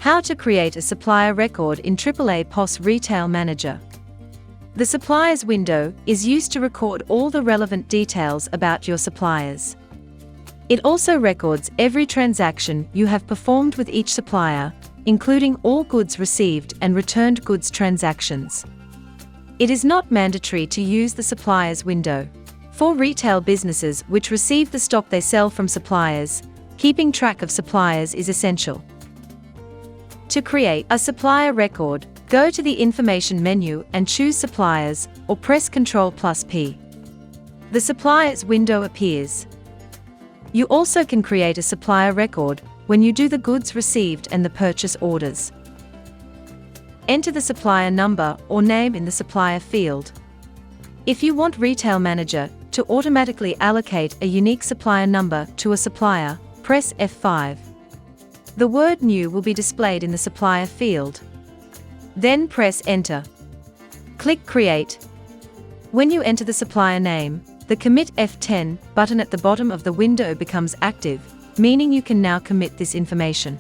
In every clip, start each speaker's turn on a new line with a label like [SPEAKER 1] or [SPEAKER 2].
[SPEAKER 1] How to create a supplier record in AAAPOS RetailManager. The suppliers window is used to record all the relevant details about your suppliers. It also records every transaction you have performed with each supplier, including all goods received and returned goods transactions. It is not mandatory to use the suppliers window. For retail businesses which receive the stock they sell from suppliers, keeping track of suppliers is essential. To create a supplier record, go to the Information menu and choose Suppliers, or press Ctrl+P. The Suppliers window appears. You also can create a supplier record when you do the goods received and the purchase orders. Enter the supplier number or name in the supplier field. If you want RetailManager to automatically allocate a unique supplier number to a supplier, press F5. The word New will be displayed in the supplier field. Then press Enter. Click Create. When you enter the supplier name, the Commit F10 button at the bottom of the window becomes active, meaning you can now commit this information.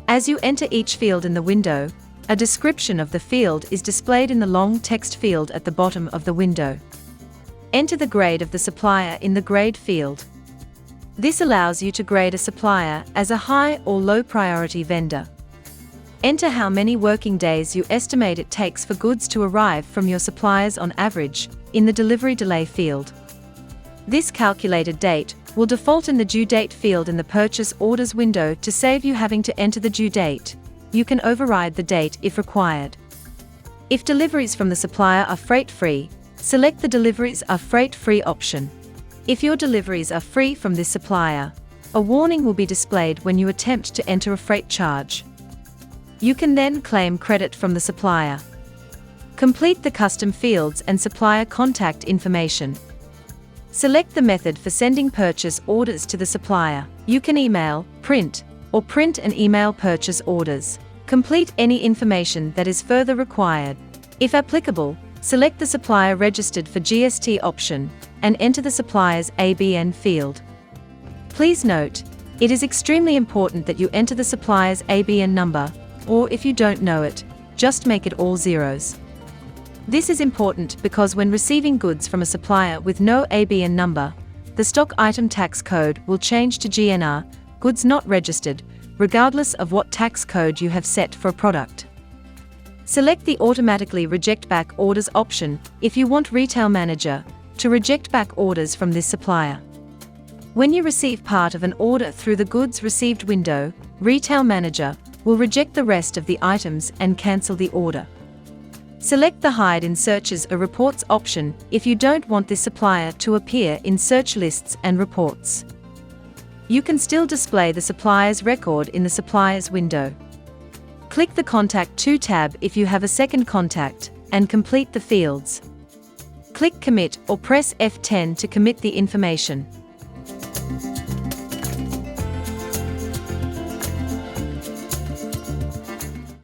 [SPEAKER 1] As you enter each field in the window, a description of the field is displayed in the long text field at the bottom of the window. Enter the grade of the supplier in the Grade field. This allows you to grade a supplier as a high or low priority vendor. Enter how many working days you estimate it takes for goods to arrive from your suppliers on average in the Delivery Delay field. This calculated date will default in the Due Date field in the Purchase Orders window to save you having to enter the due date. You can override the date if required. If deliveries from the supplier are freight-free, select the Deliveries are freight-free option. If your deliveries are free from this supplier, a warning will be displayed when you attempt to enter a freight charge. You can then claim credit from the supplier. Complete the custom fields and supplier contact information. Select the method for sending purchase orders to the supplier. You can email, print, or print and email purchase orders. Complete any information that is further required. If applicable, select the supplier registered for GST option and enter the supplier's ABN field. Please note, it is extremely important that you enter the supplier's ABN number, or if you don't know it, just make it all zeros. This is important because when receiving goods from a supplier with no ABN number, the stock item tax code will change to GNR, goods not registered, regardless of what tax code you have set for a product. Select the Automatically Reject Back Orders option if you want RetailManager to reject back orders from this supplier. When you receive part of an order through the Goods Received window, RetailManager will reject the rest of the items and cancel the order. Select the Hide in Searches or Reports option if you don't want this supplier to appear in search lists and reports. You can still display the supplier's record in the Suppliers window. Click the Contact To tab if you have a second contact, and complete the fields. Click Commit or press F10 to commit the information.